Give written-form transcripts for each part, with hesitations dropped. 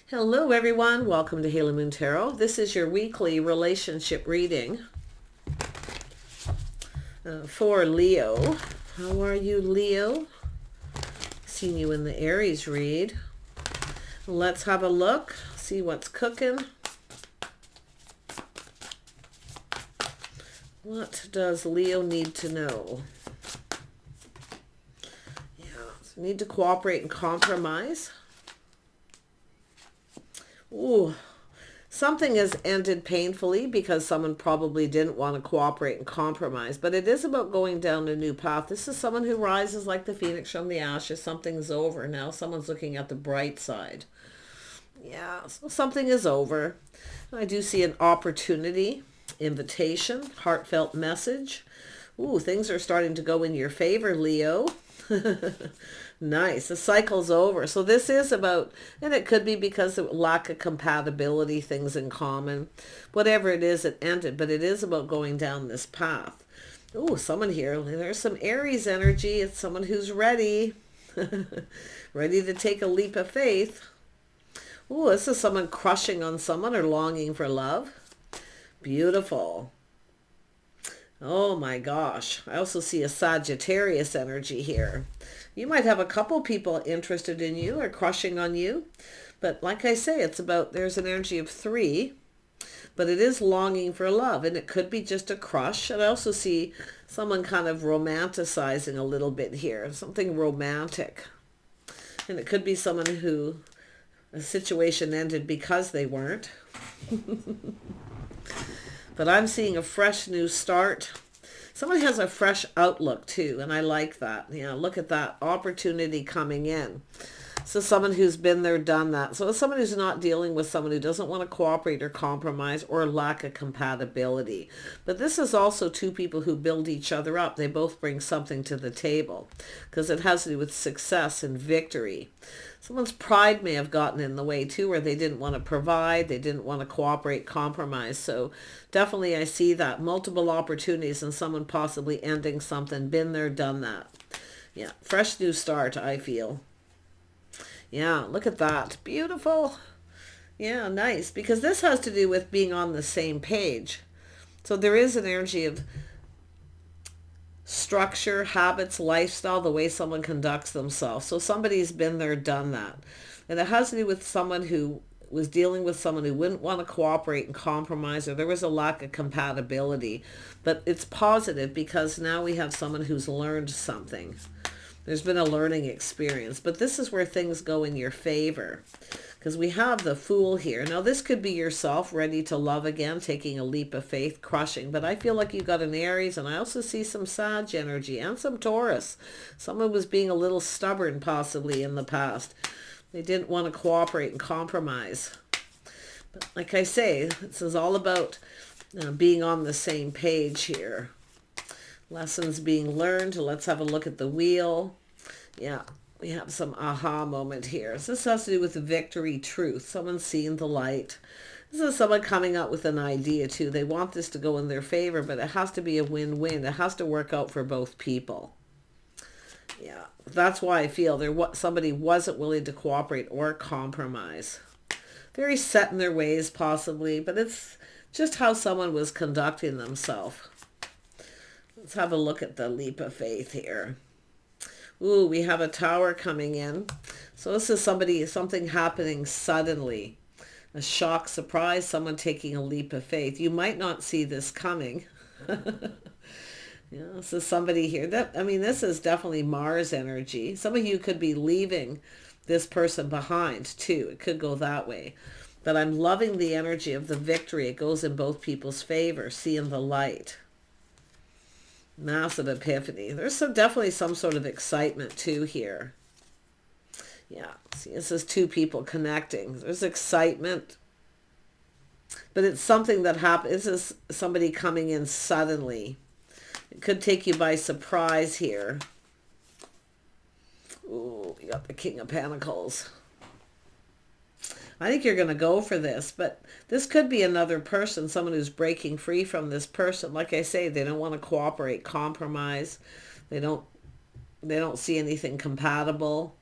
Hello everyone, welcome to Halo Moon Tarot. This is your weekly relationship reading for Leo. How are you, Leo? Seen you in the Aries read. Let's have a look, see what's cooking. What does Leo need to know? Need to cooperate and compromise. Ooh, something has ended painfully because someone probably didn't want to cooperate and compromise, but it is about going down a new path. This is someone who rises like the phoenix from the ashes. Something's over now. Someone's looking at the bright side. Yeah, so something is over. I do see an opportunity, invitation, heartfelt message. Ooh, things are starting to go in your favor, Leo. Nice. The cycle's over. So this is about, and it could be because of lack of compatibility, things in common. Whatever it is, it ended. But it is about going down this path. Oh, someone here. There's some Aries energy. It's someone who's ready. Ready to take a leap of faith. Oh, this is someone crushing on someone or longing for love. Beautiful. Oh my gosh. I also see a Sagittarius energy here. You might have a couple people interested in you or crushing on you. But like I say, it's about, there's an energy of 3. But it is longing for love. And it could be just a crush. And I also see someone kind of romanticizing a little bit here. Something romantic. And it could be someone who a situation ended because they weren't. But I'm seeing a fresh new start. Somebody has a fresh outlook too, and I like that. You know, look at that opportunity coming in. So someone who's been there, done that. So it's someone who's not dealing with someone who doesn't want to cooperate or compromise or lack of compatibility. But this is also 2 people who build each other up. They both bring something to the table because it has to do with success and victory. Someone's pride may have gotten in the way too, where they didn't want to provide, they didn't want to cooperate, compromise. So definitely I see that. Multiple opportunities and someone possibly ending something. Been there, done that. Yeah, fresh new start, I feel. Yeah, look at that. Beautiful. Yeah, nice. Because this has to do with being on the same page. So there is an energy of structure, habits, lifestyle, the way someone conducts themselves. So somebody's been there, done that. And it has to do with someone who was dealing with someone who wouldn't want to cooperate and compromise, or there was a lack of compatibility. But it's positive because now we have someone who's learned something. There's been a learning experience, but this is where things go in your favor because we have the Fool here. Now, this could be yourself ready to love again, taking a leap of faith, crushing, but I feel like you got an Aries, and I also see some Sag energy and some Taurus. Someone was being a little stubborn possibly in the past. They didn't want to cooperate and compromise. But like I say, this is all about being on the same page here. Lessons being learned. Let's have a look at the wheel. Yeah, we have some aha moment here. So this has to do with victory, truth. Someone's seeing the light. This is someone coming up with an idea too. They want this to go in their favor, but it has to be a win-win. It has to work out for both people. Yeah, that's why I feel somebody wasn't willing to cooperate or compromise. Very set in their ways possibly, but it's just how someone was conducting themselves. Let's have a look at the leap of faith here. Ooh, we have a Tower coming in. So this is something happening suddenly. A shock, surprise, someone taking a leap of faith. You might not see this coming. Yeah, this is somebody here. This is definitely Mars energy. Some of you could be leaving this person behind too. It could go that way. But I'm loving the energy of the victory. It goes in both people's favor, seeing the light. Massive epiphany. There's definitely some sort of excitement too here. Yeah, see, this is 2 people connecting. There's excitement. But it's something that happened. This is somebody coming in suddenly. It could take you by surprise here. Ooh, we got the King of Pentacles. I think you're going to go for this, but this could be another person, someone who's breaking free from this person. Like I say, they don't want to cooperate, compromise. They don't see anything compatible.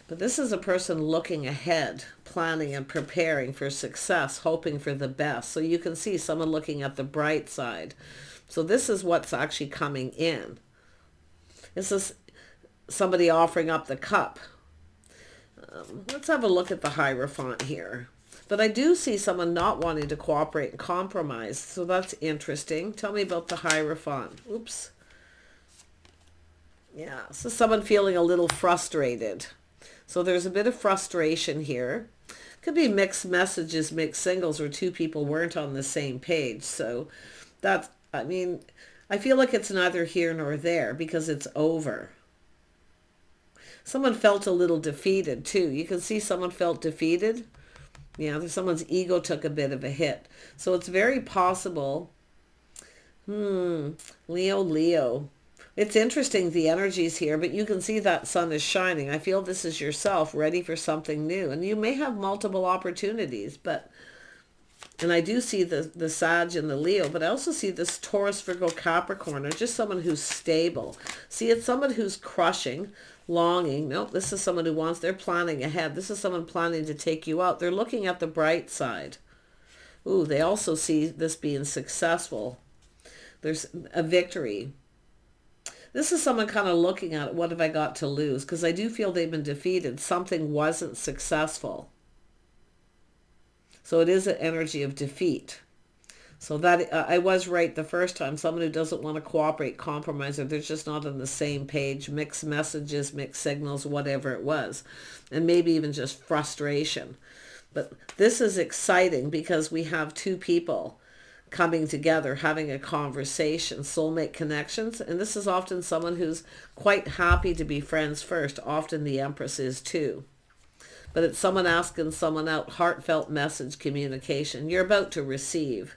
But this is a person looking ahead, planning and preparing for success, hoping for the best. So you can see someone looking at the bright side. So this is what's actually coming in. This is somebody offering up the cup. Let's have a look at the Hierophant here. But I do see someone not wanting to cooperate and compromise. So that's interesting. Tell me about the Hierophant. Oops. Yeah, so someone feeling a little frustrated. So there's a bit of frustration here. Could be mixed messages, mixed signals, where two people weren't on the same page. So that's, I mean, I feel like it's neither here nor there because it's over. Someone felt a little defeated too. You can see someone felt defeated. Yeah, someone's ego took a bit of a hit. So it's very possible. Leo. It's interesting, the energies here, but you can see that sun is shining. I feel this is yourself ready for something new. And you may have multiple opportunities, but, and I do see the Sag and the Leo, but I also see this Taurus, Virgo, Capricorn, or just someone who's stable. See, it's someone who's crushing, longing. Nope, this is someone who wants, they're planning ahead. This is someone planning to take you out. They're looking at the bright side. Ooh, they also see this being successful. There's a victory. This is someone kind of looking at it, what have I got to lose? Because I do feel they've been defeated. Something wasn't successful. So it is an energy of defeat. So that I was right the first time. Someone who doesn't want to cooperate, compromise, or they're just not on the same page, mixed messages, mixed signals, whatever it was. And maybe even just frustration. But this is exciting because we have two people coming together, having a conversation, soulmate connections. And this is often someone who's quite happy to be friends first. Often the Empress is too. But it's someone asking someone out, heartfelt message communication. You're about to receive.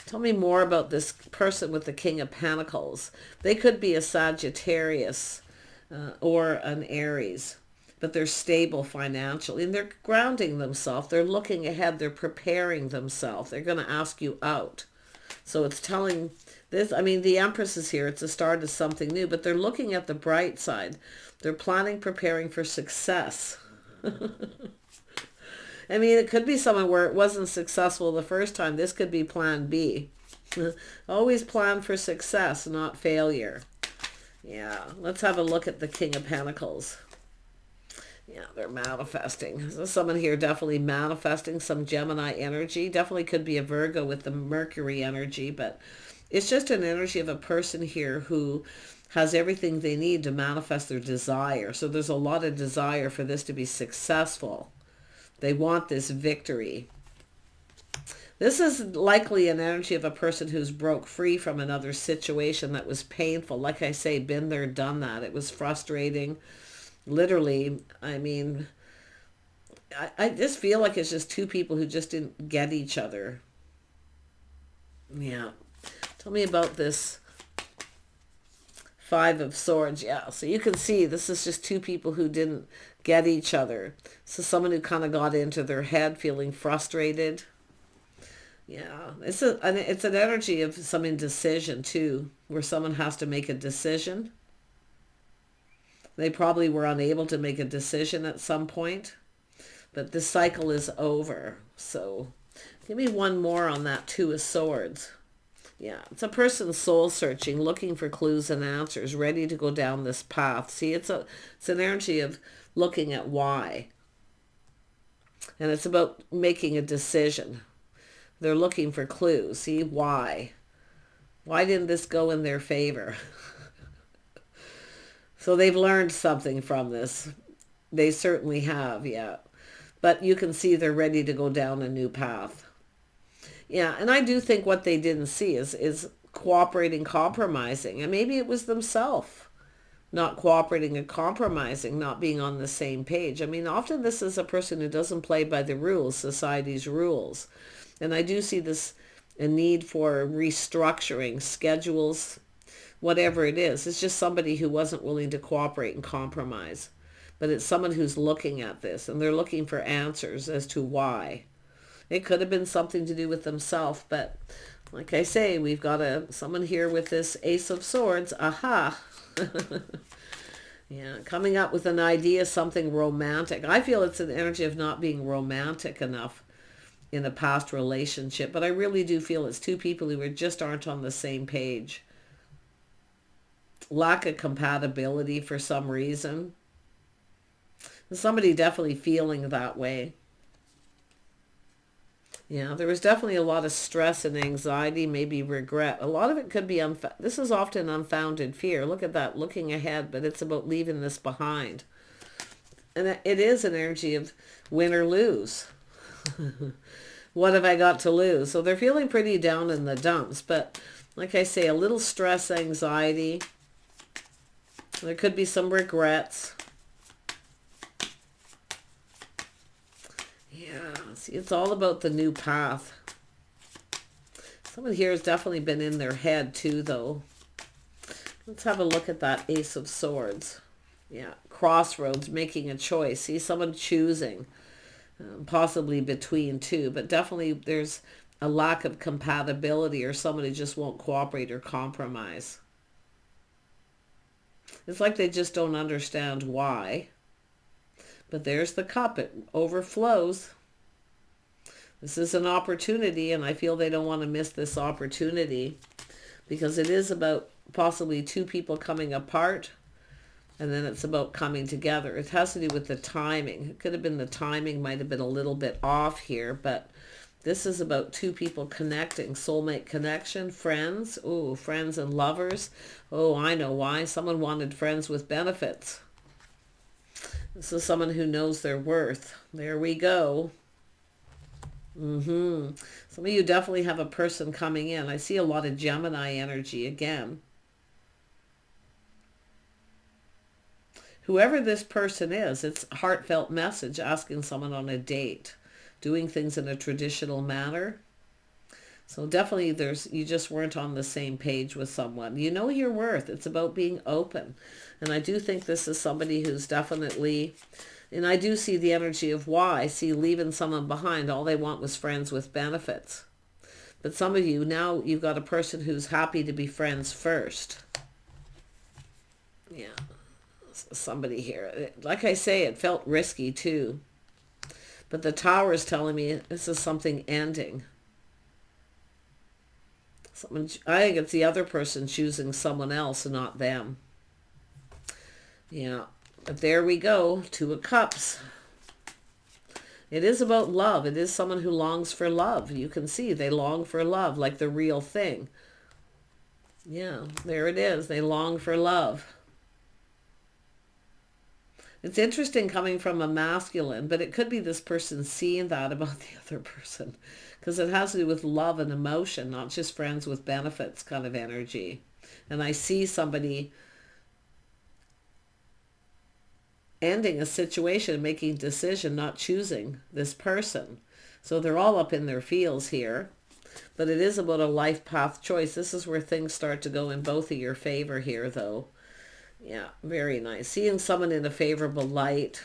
Tell me more about this person with the King of Pentacles. They could be a Sagittarius or an Aries. But they're stable financially and they're grounding themselves. They're looking ahead. They're preparing themselves. They're going to ask you out. So it's telling this, I mean, the Empress is here. It's a start of something new, but they're looking at the bright side. They're planning, preparing for success. I mean, it could be someone where it wasn't successful the first time. This could be plan B. Always plan for success, not failure. Yeah, let's have a look at the King of Pentacles. Yeah, they're manifesting. So someone here definitely manifesting some Gemini energy. Definitely could be a Virgo with the Mercury energy, but it's just an energy of a person here who has everything they need to manifest their desire. So there's a lot of desire for this to be successful. They want this victory. This is likely an energy of a person who's broke free from another situation that was painful. Like I say, been there, done that. It was frustrating. Literally, I mean, I just feel like it's just two people who just didn't get each other. Yeah. Tell me about this Five of Swords. Yeah, so you can see this is just two people who didn't get each other. So someone who kind of got into their head, feeling frustrated. Yeah, it's an energy of some indecision too, where someone has to make a decision. They probably were unable to make a decision at some point, but this cycle is over. So give me one more on that Two of Swords. Yeah, it's a person soul searching, looking for clues and answers, ready to go down this path. See, it's an energy of looking at why. And it's about making a decision. They're looking for clues. See, why? Why didn't this go in their favor? So they've learned something from this. They certainly have, yeah. But you can see they're ready to go down a new path. Yeah, and I do think what they didn't see is cooperating, compromising. And maybe it was themselves not cooperating and compromising, not being on the same page. I mean, often this is a person who doesn't play by the rules, society's rules. And I do see this a need for restructuring, schedules, whatever it is. It's just somebody who wasn't willing to cooperate and compromise. But it's someone who's looking at this and they're looking for answers as to why. It could have been something to do with themselves, but like I say, we've got someone here with this Ace of Swords. Aha! Yeah, coming up with an idea, something romantic. I feel it's an energy of not being romantic enough in a past relationship, but I really do feel it's two people who just aren't on the same page. Lack of compatibility for some reason. Somebody definitely feeling that way. Yeah, there was definitely a lot of stress and anxiety, maybe regret. A lot of it could be, this is often unfounded fear. Look at that, looking ahead, but it's about leaving this behind. And it is an energy of win or lose. What have I got to lose? So they're feeling pretty down in the dumps, but like I say, a little stress, anxiety. There could be some regrets. Yeah, see, it's all about the new path. Someone here has definitely been in their head too, though. Let's have a look at that Ace of Swords. Yeah, crossroads, making a choice. See, someone choosing, possibly between two, but definitely there's a lack of compatibility or someone who just won't cooperate or compromise. It's like they just don't understand why. But there's the cup. It overflows. This is an opportunity, and I feel they don't want to miss this opportunity because it is about possibly two people coming apart, and then it's about coming together. It has to do with the timing. It could have been the timing might have been a little bit off here, but this is about two people connecting, soulmate connection, friends. Oh, friends and lovers. Oh, I know why. Someone wanted friends with benefits. This is someone who knows their worth. There we go. Some of you definitely have a person coming in. I see a lot of Gemini energy again. Whoever this person is, it's a heartfelt message asking someone on a date, doing things in a traditional manner. So definitely you just weren't on the same page with someone. You know your worth. It's about being open. And I do think this is somebody who's definitely, and I do see the energy of why. I see leaving someone behind. All they want was friends with benefits. But some of you, now you've got a person who's happy to be friends first. Yeah. Somebody here. Like I say, it felt risky too. But the Tower is telling me this is something ending. I think it's the other person choosing someone else and not them. Yeah, but there we go. Two of Cups. It is about love. It is someone who longs for love. You can see they long for love, like the real thing. Yeah, there it is. They long for love. It's interesting coming from a masculine, but it could be this person seeing that about the other person, because it has to do with love and emotion, not just friends with benefits kind of energy. And I see somebody ending a situation, making a decision, not choosing this person. So they're all up in their feels here. But it is about a life path choice. This is where things start to go in both of your favor here, though. Yeah, very nice. Seeing someone in a favorable light.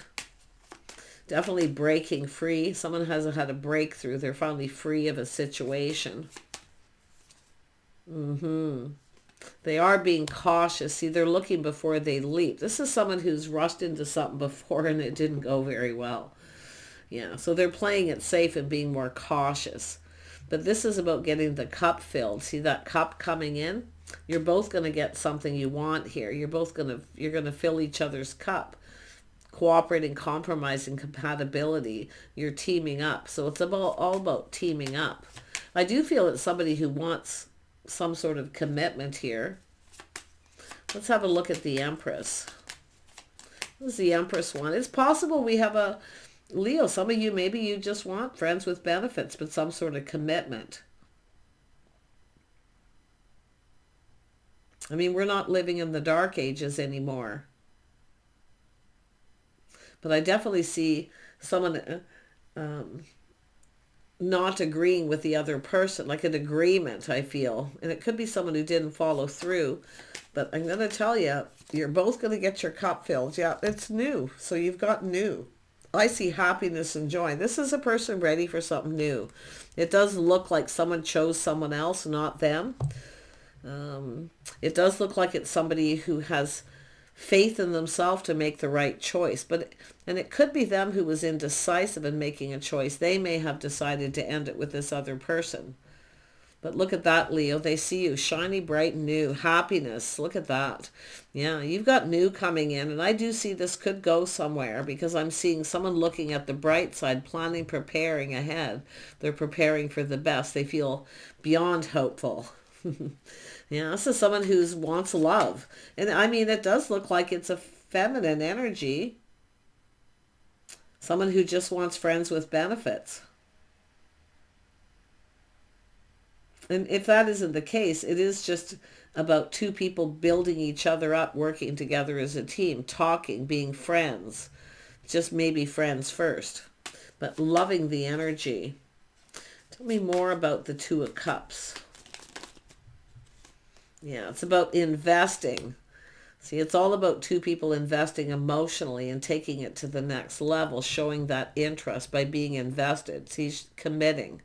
Definitely breaking free. Someone has had a breakthrough. They're finally free of a situation. They are being cautious. See, they're looking before they leap. This is someone who's rushed into something before and it didn't go very well. Yeah, so they're playing it safe and being more cautious. But this is about getting the cup filled. See that cup coming in? You're both going to get something you want here. You're going to fill each other's cup. Cooperating, compromising, compatibility. You're teaming up. So it's all about teaming up. I do feel it's somebody who wants some sort of commitment here. Let's have a look at the Empress. What does the Empress want? It's possible we have a Leo. Some of you, maybe you just want friends with benefits, but some sort of commitment. I mean, we're not living in the dark ages anymore. But I definitely see someone not agreeing with the other person, like an agreement, I feel. And it could be someone who didn't follow through. But I'm going to tell you, you're both going to get your cup filled. Yeah, it's new. So you've got new. I see happiness and joy. This is a person ready for something new. It does look like someone chose someone else, not them. It does look like it's somebody who has faith in themselves to make the right choice. And it could be them who was indecisive in making a choice. They may have decided to end it with this other person. But look at that, Leo. They see you shiny, bright, and new. Happiness. Look at that. Yeah, you've got new coming in. And I do see this could go somewhere, because I'm seeing someone looking at the bright side, planning, preparing ahead. They're preparing for the best. They feel beyond hopeful. Yeah, this is someone who wants love. And I mean, it does look like it's a feminine energy. Someone who just wants friends with benefits. And if that isn't the case, it is just about two people building each other up, working together as a team, talking, being friends. Just maybe friends first, but loving the energy. Tell me more about the Two of Cups. Yeah, it's about investing. See, it's all about two people investing emotionally and taking it to the next level, showing that interest by being invested. See, committing.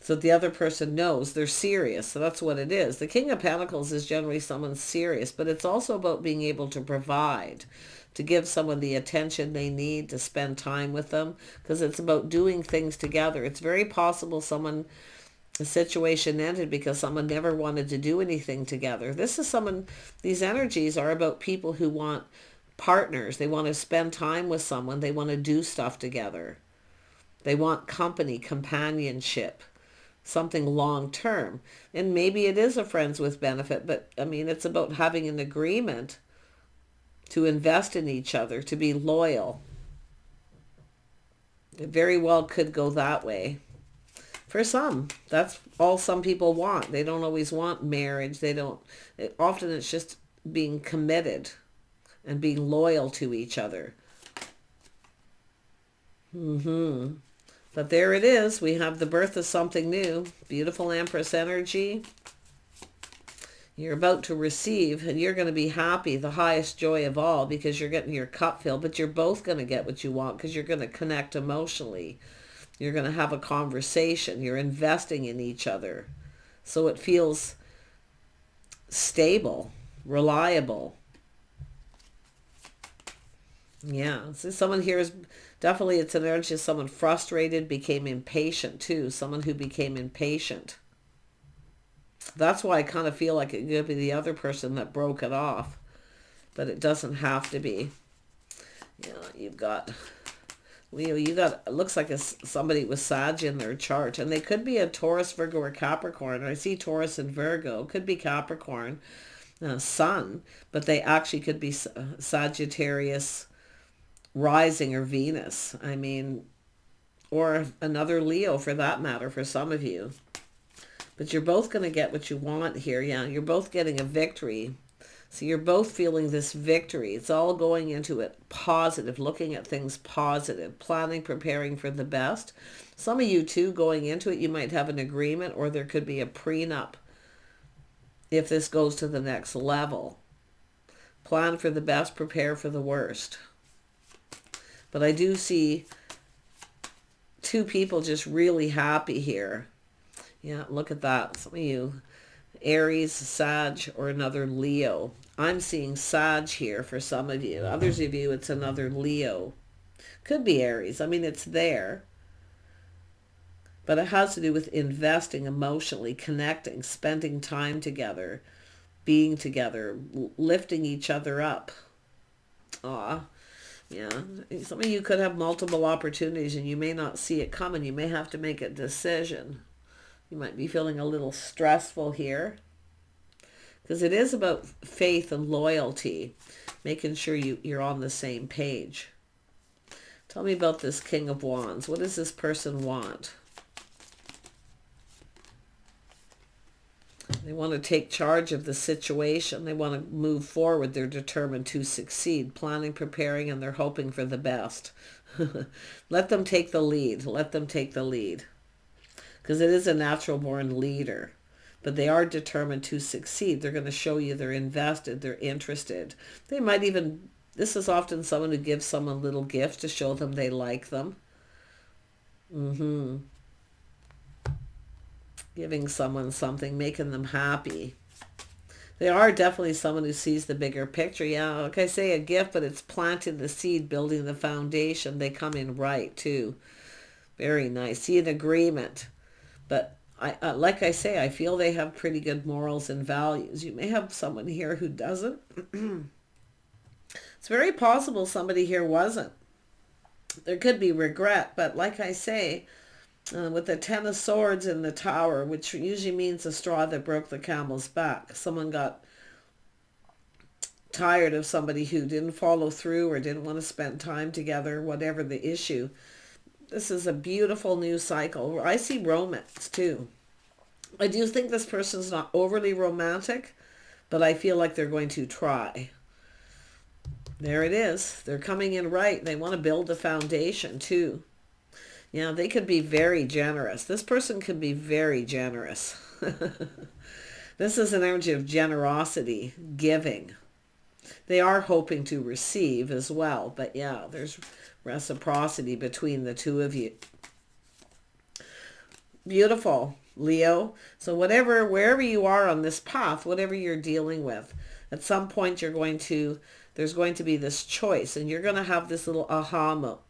So the other person knows they're serious. So that's what it is. The King of Pentacles is generally someone serious, but it's also about being able to provide, to give someone the attention they need, to spend time with them, because it's about doing things together. It's very possible the situation ended because someone never wanted to do anything together. These energies are about people who want partners. They want to spend time with someone. They want to do stuff together. They want company, companionship, something long term. And maybe it is a friends with benefit, but I mean, it's about having an agreement to invest in each other, to be loyal. It very well could go that way. For some, that's all some people want. They don't always want marriage. Often it's just being committed and being loyal to each other. But there it is. We have the birth of something new. Beautiful Empress energy. You're about to receive, and you're going to be happy, the highest joy of all, because you're getting your cup filled. But you're both going to get what you want, because you're going to connect emotionally. You're going to have a conversation. You're investing in each other. So it feels stable, reliable. Yeah. So someone here is definitely, it's an energy of someone frustrated, became impatient too. Someone who became impatient. That's why I kind of feel like it could be the other person that broke it off. But it doesn't have to be. Yeah, you've got... Leo, it looks like somebody with Sag in their chart, and they could be a Taurus, Virgo, or Capricorn. I see Taurus and Virgo. Could be Capricorn, Sun, but they actually could be Sagittarius, rising, or Venus. I mean, or another Leo for that matter, for some of you. But you're both going to get what you want here. Yeah, you're both getting a victory. So you're both feeling this victory. It's all going into it positive, looking at things positive, planning, preparing for the best. Some of you too, going into it, you might have an agreement, or there could be a prenup if this goes to the next level. Plan for the best, prepare for the worst. But I do see two people just really happy here. Yeah, look at that. Some of you, Aries, Sag, or another Leo. I'm seeing Sag here for some of you. Others of you, it's another Leo. Could be Aries. I mean, it's there. But it has to do with investing emotionally, connecting, spending time together, being together, lifting each other up. Aw. Yeah. Some of you could have multiple opportunities and you may not see it coming. You may have to make a decision. You might be feeling a little stressful here, because it is about faith and loyalty, making sure you're on the same page. Tell me about this King of Wands. What does this person want? They want to take charge of the situation. They want to move forward. They're determined to succeed, planning, preparing, and they're hoping for the best. Let them take the lead. Let them take the lead. Because it is a natural born leader. But they are determined to succeed. They're going to show you they're invested. They're interested. They might even... This is often someone who gives someone little gifts to show them they like them. Giving someone something, making them happy. They are definitely someone who sees the bigger picture. Yeah, like I say, a gift, but it's planting the seed, building the foundation. They come in right, too. Very nice. See, an agreement. But like I say, I feel they have pretty good morals and values. You may have someone here who doesn't. It's very possible somebody here wasn't. There could be regret, but like I say, with the Ten of Swords in the Tower, which usually means the straw that broke the camel's back. Someone got tired of somebody who didn't follow through or didn't want to spend time together, whatever the issue. This is a beautiful new cycle. I see romance too. I do think this person's not overly romantic, but I feel like they're going to try. There it is. They're coming in right. They want to build a foundation too. Yeah, they could be very generous. This person could be very generous. This is an energy of generosity, giving. They are hoping to receive as well. But yeah, there's reciprocity between the two of you. Beautiful, Leo. So wherever you are on this path, whatever you're dealing with, at some point there's going to be this choice, and you're going to have this little aha moment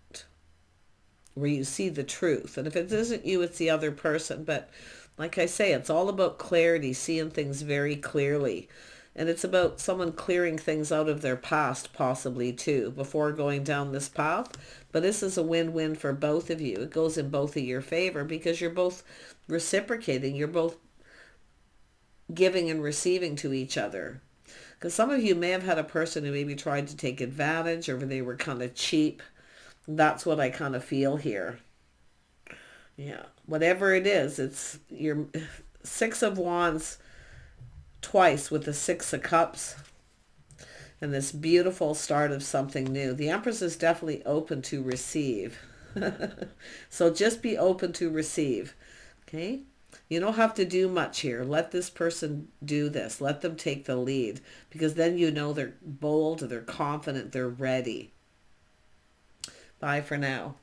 where you see the truth. And if it isn't you, it's the other person. But like I say, it's all about clarity, seeing things very clearly. And it's about someone clearing things out of their past, possibly too, before going down this path. But this is a win-win for both of you. It goes in both of your favor because you're both reciprocating. You're both giving and receiving to each other. Because some of you may have had a person who maybe tried to take advantage, or they were kind of cheap. That's what I kind of feel here. Yeah, whatever it is, it's your Six of Wands twice with the Six of Cups and this beautiful start of something new. The Empress is definitely open to receive. So just be open to receive. Okay? You don't have to do much here. Let this person do this. Let them take the lead, because then you know they're bold, they're confident, they're ready. Bye for now.